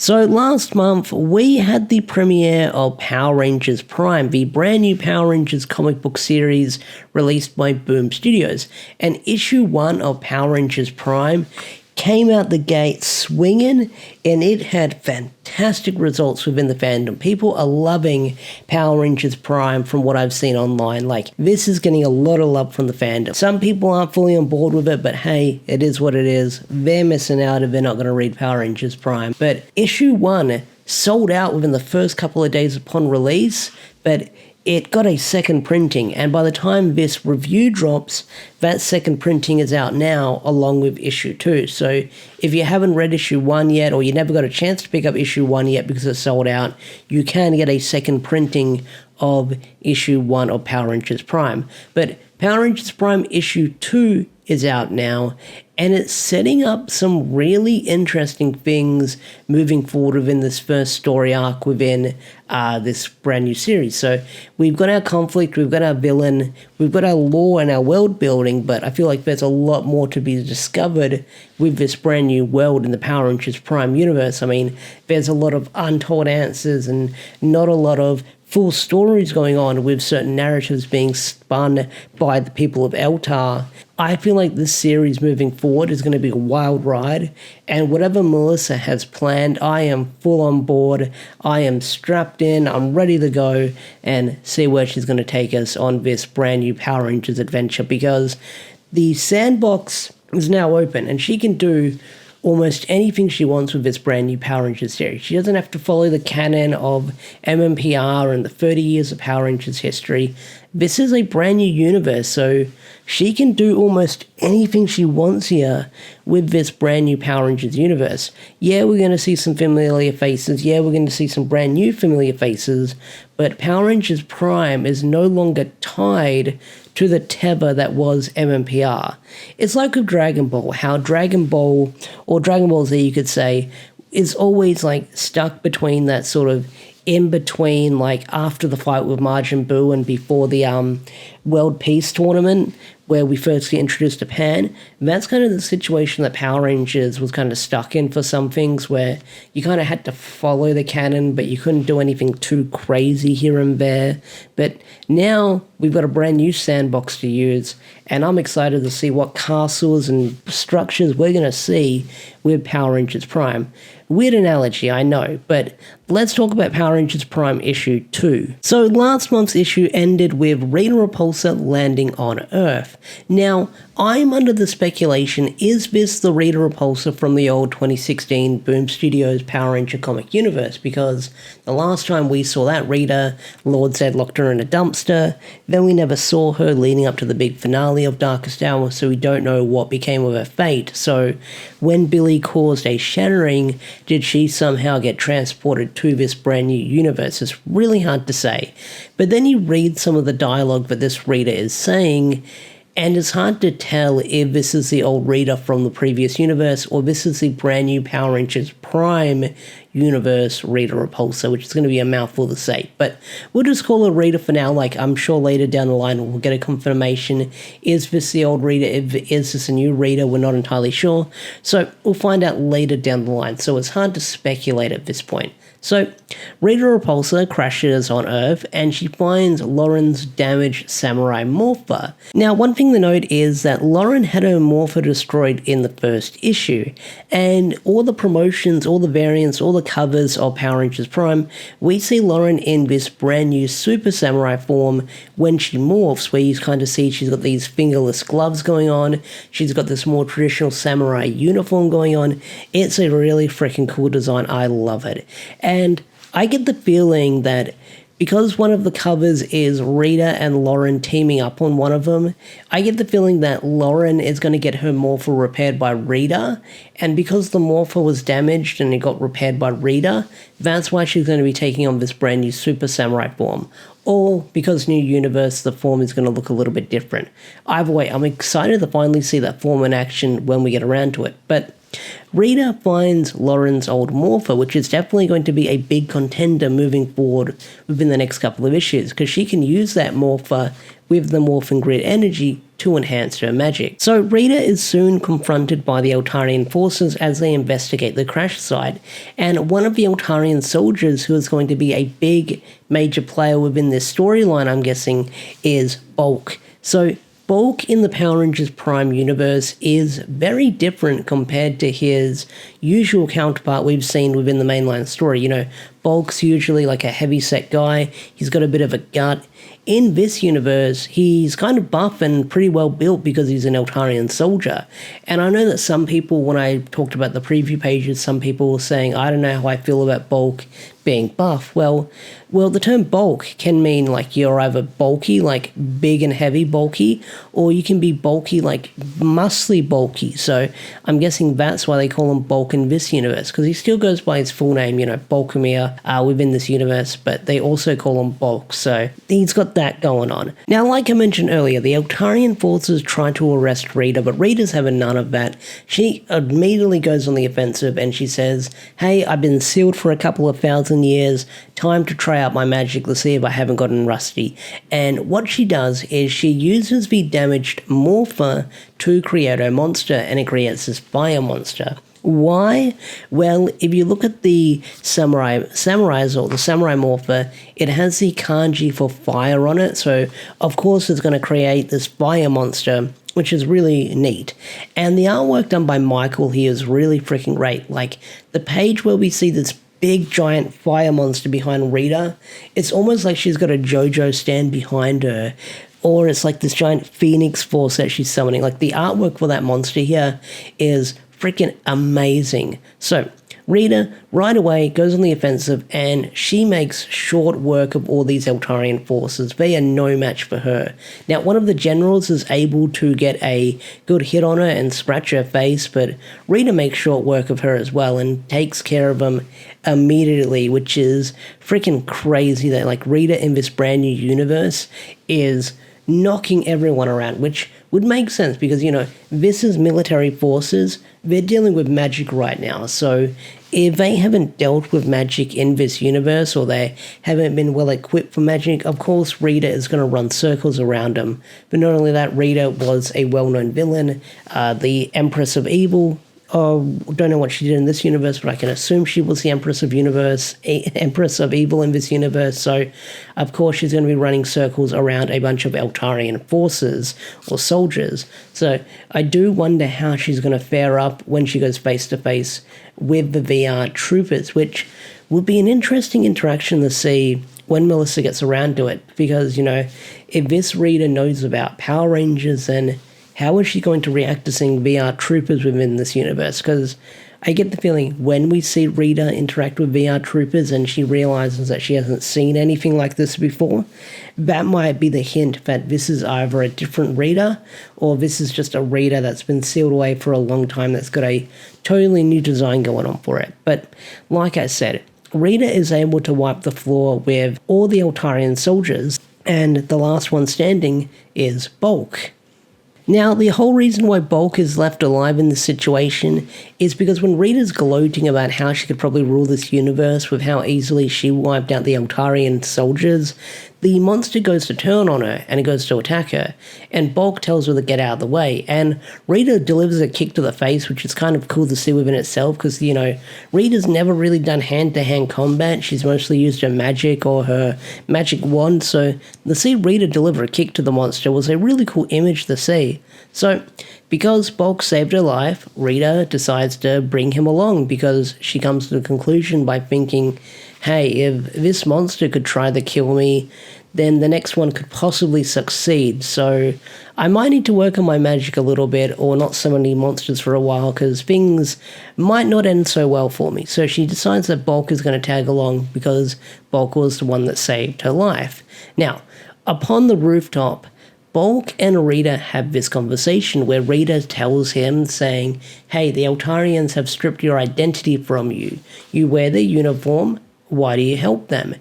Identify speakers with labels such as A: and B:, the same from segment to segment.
A: So last month, we had the premiere of Power Rangers Prime, the brand new Power Rangers comic book series released by Boom Studios. And issue 1 of Power Rangers Prime came out the gate swinging, and it had fantastic results within the fandom. People are loving Power Rangers Prime from what I've seen online. Like, this is getting a lot of love from the fandom. Some people aren't fully on board with it, but hey, it is what it is. They're missing out if they're not going to read Power Rangers Prime. But issue 1 sold out within the first couple of days upon release, but it got a second printing, and by the time this review drops, that second printing is out now along with issue 2. So if you haven't read issue 1 yet, or you never got a chance to pick up issue 1 yet because it's sold out, you can get a second printing of issue 1 of Power Rangers Prime. But Power Rangers Prime issue 2 is out now, and it's setting up some really interesting things moving forward within this first story arc within this brand new series. So we've got our conflict, we've got our villain, we've got our lore and our world building, but I feel like there's a lot more to be discovered with this brand new world in the Power Rangers Prime universe. I mean, there's a lot of untold answers and not a lot of full stories going on with certain narratives being spun by the people of Eltar. I feel like this series moving forward is going to be a wild ride, and whatever Melissa has planned, I am full on board. I am strapped in, I'm ready to go and see where she's going to take us on this brand new Power Rangers adventure, because the sandbox is now open and she can do almost anything she wants with this brand new Power Rangers series. She doesn't have to follow the canon of MMPR and the 30 years of Power Rangers history. This is a brand new universe, so she can do almost anything she wants here with this brand new Power Rangers universe. Yeah, we're going to see some familiar faces. Yeah, we're going to see some brand new familiar faces, but Power Rangers Prime is no longer tied to the tether that was MMPR. It's like with Dragon Ball, how Dragon Ball, or Dragon Ball Z you could say, is always like stuck between that sort of in between, like after the fight with Majin Buu and before the World Peace Tournament, where we first get introduced to Pan. That's kind of the situation that Power Rangers was kind of stuck in for some things, where you kind of had to follow the canon, but you couldn't do anything too crazy here and there. But now we've got a brand new sandbox to use, and I'm excited to see what castles and structures we're going to see with Power Rangers Prime. Weird analogy, I know, but let's talk about Power Rangers Prime issue 2. So last month's issue ended with Rita Repulsa landing on Earth. Now, I'm under the speculation, is this the Rita Repulsa from the old 2016 Boom Studios Power Ranger comic universe? Because the last time we saw that Rita, Lord Zed locked her in a dumpster, then we never saw her leading up to the big finale of Darkest Hour, so we don't know what became of her fate. So when Billy caused a shattering, did she somehow get transported to this brand new universe? It's really hard to say. But then you read some of the dialogue that this Rita is saying, and it's hard to tell if this is the old Rita from the previous universe or this is the brand new Power Rangers Prime universe Rita Repulsa, which is going to be a mouthful to say. But we'll just call her Rita for now. Like, I'm sure later down the line we'll get a confirmation. Is this the old Rita? Is this a new Rita? We're not entirely sure. So we'll find out later down the line. So it's hard to speculate at this point. So, Rita Repulsa crashes on Earth and she finds Lauren's damaged samurai morpher. Now, one thing to note is that Lauren had her morpher destroyed in the first issue, and all the promotions, all the variants, all the covers of Power Rangers Prime, we see Lauren in this brand new Super Samurai form when she morphs, where you kind of see she's got these fingerless gloves going on, she's got this more traditional samurai uniform going on. It's a really freaking cool design, I love it. And I get the feeling that because one of the covers is Rita and Lauren teaming up on one of them, I get the feeling that Lauren is going to get her morpher repaired by Rita, and because the morpher was damaged and it got repaired by Rita, that's why she's going to be taking on this brand new Super Samurai form. Or because new universe, the form is going to look a little bit different. Either way, I'm excited to finally see that form in action when we get around to it. But Rita finds Lauren's old morpher, which is definitely going to be a big contender moving forward within the next couple of issues, because she can use that morpher with the Morphin Grid energy to enhance her magic. So Rita is soon confronted by the Eltarian Forces as they investigate the crash site, and one of the Eltarian soldiers who is going to be a big major player within this storyline, I'm guessing, is Bulk. So Bulk in the Power Rangers Prime universe is very different compared to his usual counterpart we've seen within the mainline story. You know, Bulk's usually like a heavy-set guy, he's got a bit of a gut. In this universe, he's kind of buff and pretty well built because he's an Eltarian soldier. And I know that some people, when I talked about the preview pages, some people were saying, I don't know how I feel about Bulk being buff. Well, the term bulk can mean like you're either bulky, like big and heavy bulky, or you can be bulky, like muscly bulky. So I'm guessing that's why they call him Bulk in this universe, because he still goes by his full name, you know, Bulkamir, within this universe, but they also call him Bulk. So he's got that going on. Now, like I mentioned earlier, the Eltarian Forces try to arrest Rita, but Rita's having none of that. She immediately goes on the offensive and she says, hey, I've been sealed for a couple of thousand years, time to try out my magic to see if I haven't gotten rusty. And what she does is she uses the damaged morpher to create a monster, and it creates this fire monster. Why? Well, if you look at the samurais or the samurai morpher, it has the kanji for fire on it, so of course it's going to create this fire monster, which is really neat. And the artwork done by Michael here is really freaking great. Like, the page where we see this big giant fire monster behind Rita, it's almost like she's got a JoJo stand behind her, or it's like this giant phoenix force that she's summoning. Like, the artwork for that monster here is freaking amazing. So Rita right away goes on the offensive and she makes short work of all these Eltarian forces. They are no match for her. Now, one of the generals is able to get a good hit on her and scratch her face, but Rita makes short work of her as well and takes care of them immediately, which is freaking crazy that like Rita in this brand new universe is knocking everyone around, which would make sense because, you know, this is military forces. They're dealing with magic right now. So if they haven't dealt with magic in this universe or they haven't been well equipped for magic, of course Rita is going to run circles around them. But not only that, Rita was a well-known villain, the Empress of Evil. Don't know what she did in this universe, but I can assume she was the Empress of Evil in this universe. So, of course, she's going to be running circles around a bunch of Eltarian forces or soldiers. So, I do wonder how she's going to fare up when she goes face-to-face with the VR troopers, which would be an interesting interaction to see when Melissa gets around to it. Because, you know, if this reader knows about Power Rangers, then how is she going to react to seeing VR troopers within this universe? Because I get the feeling when we see Rita interact with VR troopers and she realizes that she hasn't seen anything like this before, that might be the hint that this is either a different Rita or this is just a Rita that's been sealed away for a long time that's got a totally new design going on for it. But like I said, Rita is able to wipe the floor with all the Eltarian soldiers, and the last one standing is Bulk. Now, the whole reason why Bulk is left alive in this situation is because when Rita's gloating about how she could probably rule this universe with how easily she wiped out the Eltarian soldiers, the monster goes to turn on her and it goes to attack her, and Bulk tells her to get out of the way, and Rita delivers a kick to the face, which is kind of cool to see within itself because, you know, Rita's never really done hand-to-hand combat. She's mostly used her magic or her magic wand, so to see Rita deliver a kick to the monster was a really cool image to see. So, because Bulk saved her life, Rita decides to bring him along because she comes to the conclusion by thinking, hey, if this monster could try to kill me, then the next one could possibly succeed. So I might need to work on my magic a little bit or not summon any monsters for a while because things might not end so well for me. So she decides that Bulk is going to tag along because Bulk was the one that saved her life. Now, upon the rooftop, Bulk and Rita have this conversation where Rita tells him, saying, hey, the Eltarians have stripped your identity from you. You wear their uniform, why do you help them?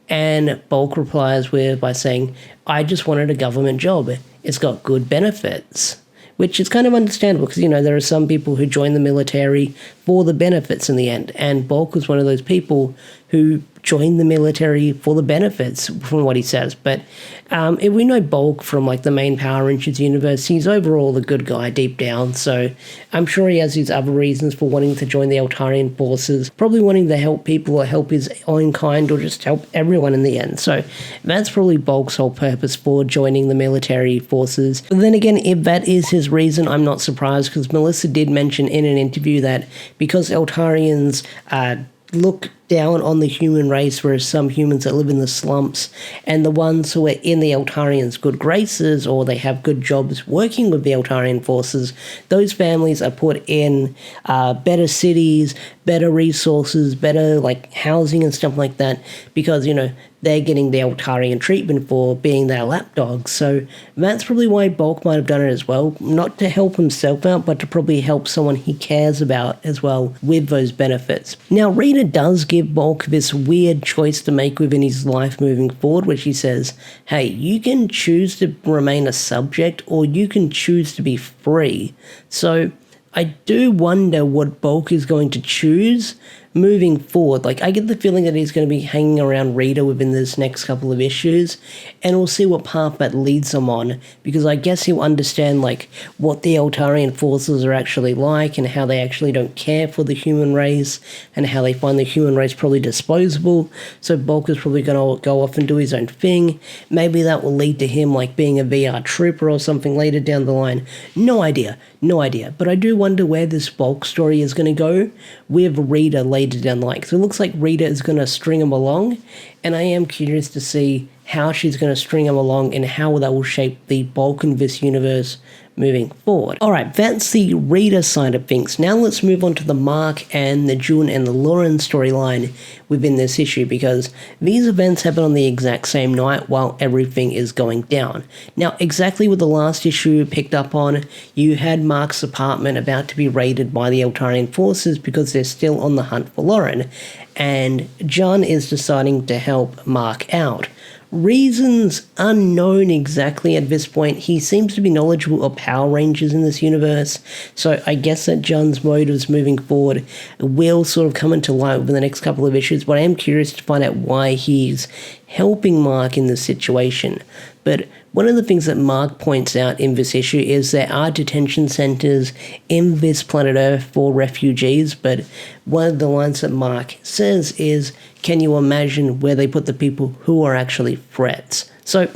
A: And Bulk replies by saying, I just wanted a government job. It's got good benefits. which is kind of understandable because, there are some people who join the military for the benefits in the end, and Bulk was one of those people who joined the military for the benefits, from what he says. But if we know Bulk from like the main Power Rangers universe, he's overall a good guy deep down, so I'm sure he has his other reasons for wanting to join the Eltarian Forces, probably wanting to help people or help his own kind or just help everyone in the end. So that's probably Bulk's whole purpose for joining the military forces. But then again, if that is his reason, I'm not surprised, because Melissa did mention in an interview that because Eltarians look down on the human race, whereas some humans that live in the slumps, and the ones who are in the Eltarians' good graces or they have good jobs working with the Eltarian forces, those families are put in better cities, better resources, better like housing and stuff like that, because they're getting the Eltarian treatment for being their lapdogs. So that's probably why Bulk might have done it as well, not to help himself out, but to probably help someone he cares about as well with those benefits. Now, Rita does give Bulk this weird choice to make within his life moving forward, which he says, hey, you can choose to remain a subject or you can choose to be free. So I do wonder what Bulk is going to choose moving forward. Like, I get the feeling that he's going to be hanging around Rita within this next couple of issues, and we'll see what path that leads him on, because I guess he'll understand, like, what the Eltarian forces are actually like, and how they actually don't care for the human race, and how they find the human race probably disposable. So Bulk is probably going to go off and do his own thing. Maybe that will lead to him, like, being a VR trooper or something later down the line. No idea. But I do wonder where this Bulk story is going to go with Rita later down the line. So it looks like Rita is going to string him along, and I am curious to see how she's going to string him along and how that will shape the Bulk in this universe moving forward. Alright, that's the Rita side of things. Now let's move on to the Mark and the June and the Lauren storyline within this issue, because these events happen on the exact same night while everything is going down. Now, exactly what the last issue picked up on, you had Mark's apartment about to be raided by the Eltarian forces because they're still on the hunt for Lauren, and John is deciding to help Mark out. Reasons unknown exactly at this point. He seems to be knowledgeable of Power Rangers in this universe, so I guess that John's motives moving forward will sort of come into light over the next couple of issues, but I am curious to find out why he's helping Mark in this situation. But one of the things that Mark points out in this issue is there are detention centers in this planet Earth for refugees, but one of the lines that Mark says is, can you imagine where they put the people who are actually threats? So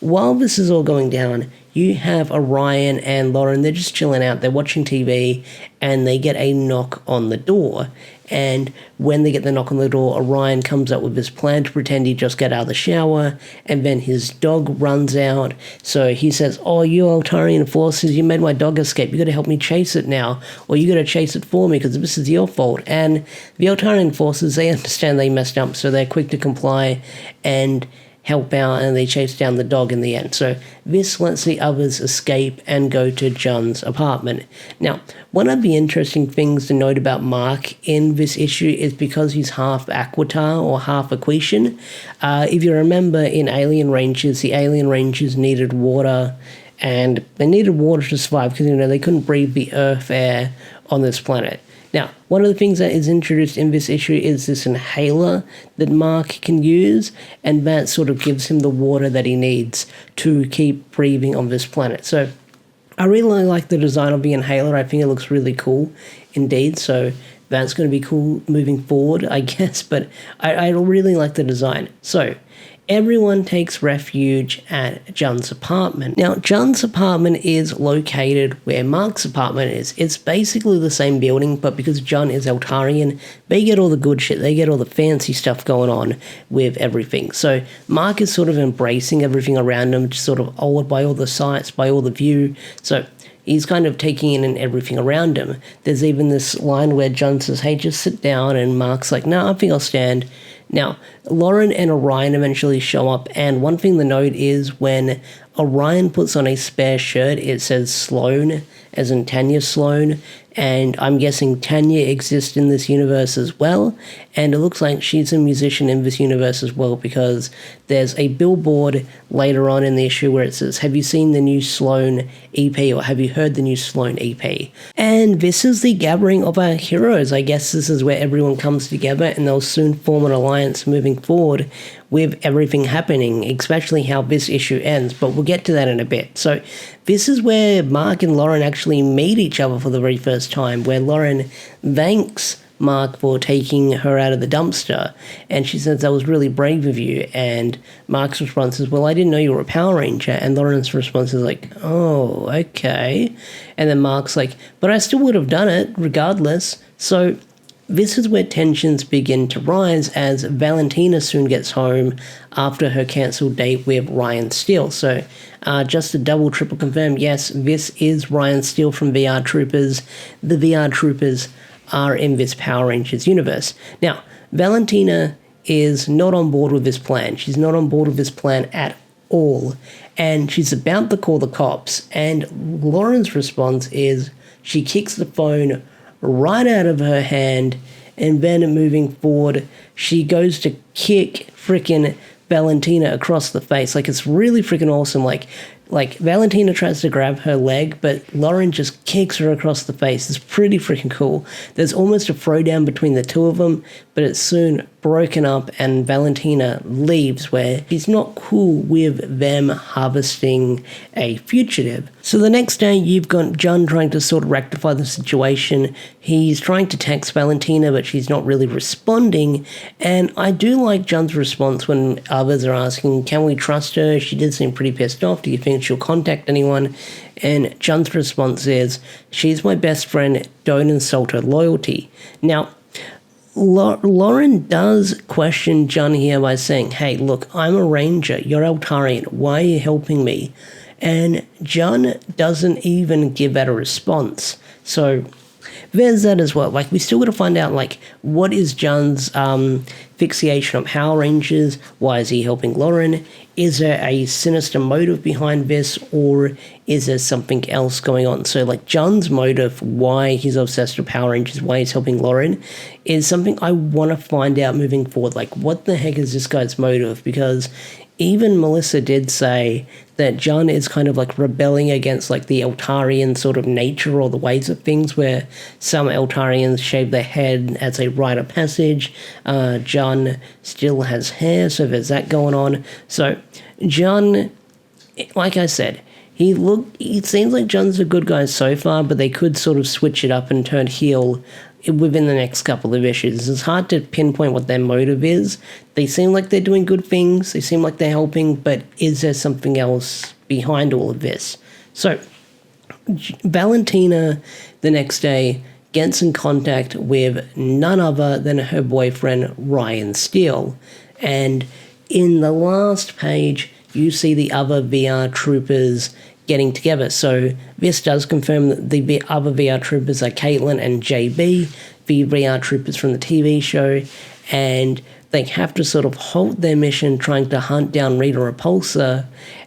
A: while this is all going down, you have Orion and Lauren, they're just chilling out, they're watching TV, and they get a knock on the door. And when they get the knock on the door, Orion comes up with this plan to pretend he just got out of the shower, and then his dog runs out. So he says, oh, you Eltarian forces, you made my dog escape, you gotta help me chase it now, or you gotta chase it for me because this is your fault. And the Eltarian forces, they understand they messed up, so they're quick to comply and help out, and they chase down the dog in the end. So this lets the others escape and go to John's apartment. Now, one of the interesting things to note about Mark in this issue is because he's half Aquitar or half Aquitian. If you remember in Alien Rangers, the Alien Rangers needed water, and they needed water to survive because they couldn't breathe the earth air on this planet. Now, one of the things that is introduced in this issue is this inhaler that Mark can use, and that sort of gives him the water that he needs to keep breathing on this planet. So I really like the design of the inhaler. I think it looks really cool indeed, so that's going to be cool moving forward, I guess, but I really like the design. So everyone takes refuge at John's apartment. Now, John's apartment is located where Mark's apartment is. It's basically the same building, but because John is Eltarian, they get all the good shit. They get all the fancy stuff going on with everything. So Mark is sort of embracing everything around him, just sort of awed by all the sights, by all the view. So he's kind of taking in everything around him. There's even this line where John says, hey, just sit down, and Mark's like, no, I think I'll stand. Now, Lauren and Orion eventually show up, and one thing to note is when Orion puts on a spare shirt, it says Sloan, as in Tanya Sloan, and I'm guessing Tanya exists in this universe as well, and it looks like she's a musician in this universe as well, because there's a billboard later on in the issue where it says, "Have you seen the new Sloan EP?" or "Have you heard the new Sloan EP?" And this is the gathering of our heroes. I guess this is where everyone comes together, and they'll soon form an alliance moving forward with everything happening, especially how this issue ends, but we'll get to that in a bit. So this is where Mark and Lauren actually meet each other for the very first time, where Lauren thanks Mark for taking her out of the dumpster, and she says, "That was really brave of you," and Mark's response is, "Well, I didn't know you were a Power Ranger," and Lauren's response is like, "Oh, okay," and then Mark's like, "But I still would have done it regardless." So this is where tensions begin to rise as Valentina soon gets home after her cancelled date with Ryan Steele. So just to double, triple confirm, yes, this is Ryan Steele from VR Troopers. The VR Troopers are in this Power Rangers universe. Now, Valentina is not on board with this plan. She's not on board with this plan at all. And she's about to call the cops. And Lauren's response is she kicks the phone right out of her hand, and then moving forward, she goes to kick frickin' Valentina across the face. Like, it's really freaking awesome. Like Valentina tries to grab her leg, but Lauren just kicks her across the face. It's pretty freaking cool. There's almost a throwdown between the two of them, but it's soon broken up, and Valentina leaves, where she's not cool with them harvesting a fugitive. So the next day, you've got John trying to sort of rectify the situation. He's trying to text Valentina, but she's not really responding. And I do like John's response when others are asking, "Can we trust her? She did seem pretty pissed off. Do you think she'll contact anyone?" And John's response is, "She's my best friend. Don't insult her loyalty." Now, Lauren does question John here by saying, "Hey, look, I'm a ranger. You're Eltarian. Why are you helping me?" And John doesn't even give that a response. So there's that as well. Like, we still got to find out, like, what is John's fixation on Power Rangers? Why is he helping Lauren? Is there a sinister motive behind this, or is there something else going on? So, like, John's motive, why he's obsessed with Power Rangers, why he's helping Lauren, is something I want to find out moving forward. Like, what the heck is this guy's motive? Because even Melissa did say that John is kind of like rebelling against like the Eltarian sort of nature or the ways of things, where some Eltarians shave their head as a rite of passage. John still has hair, so there's that going on. So John, like I said, it seems like John's a good guy so far, but they could sort of switch it up and turn heel within the next couple of issues. It's hard to pinpoint what their motive is. They seem like they're doing good things, they seem like they're helping, but is there something else behind all of this? So Valentina, the next day, gets in contact with none other than her boyfriend, Ryan Steele. And in the last page, you see the other VR troopers getting together. So this does confirm that the other VR troopers are Caitlin and JB, the VR troopers from the TV show, and they have to sort of halt their mission trying to hunt down Rita Repulsa,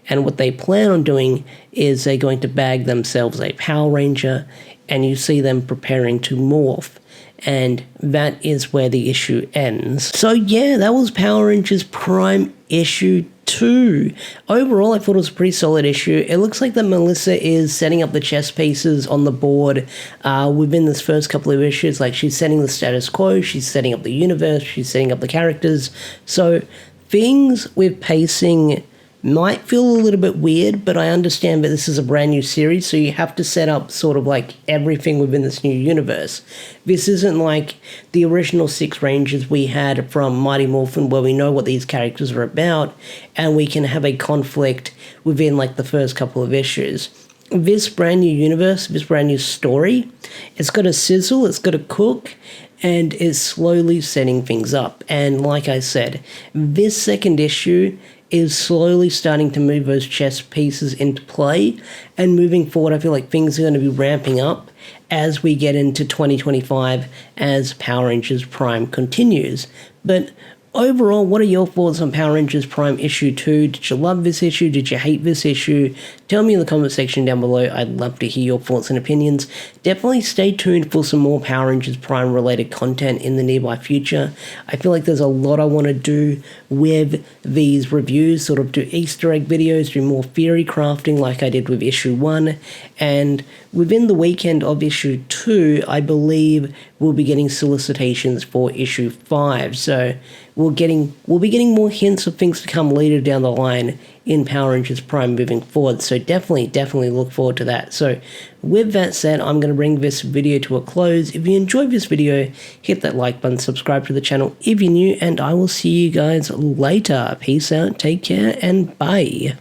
A: and what they plan on doing is they're going to bag themselves a Power Ranger, and you see them preparing to morph. And that is where the issue ends. So yeah, that was Power Rangers Prime issue 2. Overall, I thought it was a pretty solid issue. It looks like that Melissa is setting up the chess pieces on the board within this first couple of issues. Like, she's setting the status quo, she's setting up the universe, she's setting up the characters. So things with pacing might feel a little bit weird, but I understand that this is a brand new series, so you have to set up sort of like everything within this new universe. This isn't like the original 6 Rangers we had from Mighty Morphin, where we know what these characters are about, and we can have a conflict within like the first couple of issues. This brand new universe, this brand new story, it's got to sizzle, it's got to cook, and is slowly setting things up. And like I said, this second issue is slowly starting to move those chess pieces into play, and moving forward, I feel like things are going to be ramping up as we get into 2025 as Power Rangers Prime continues. But overall, what are your thoughts on Power Rangers Prime Issue 2? Did you love this issue? Did you hate this issue? Tell me in the comment section down below. I'd love to hear your thoughts and opinions. Definitely stay tuned for some more Power Rangers Prime related content in the nearby future. I feel like there's a lot I want to do with these reviews, sort of do Easter egg videos, do more theory crafting like I did with Issue 1, and within the weekend of Issue 2, I believe we'll be getting solicitations for Issue 5, so we'll be getting more hints of things to come later down the line in Power Rangers Prime moving forward, so definitely look forward to that. So with that said, I'm going to bring this video to a close. If you enjoyed this video, hit that like button, subscribe to the channel if you're new, and I will see you guys later. Peace out, take care, and bye.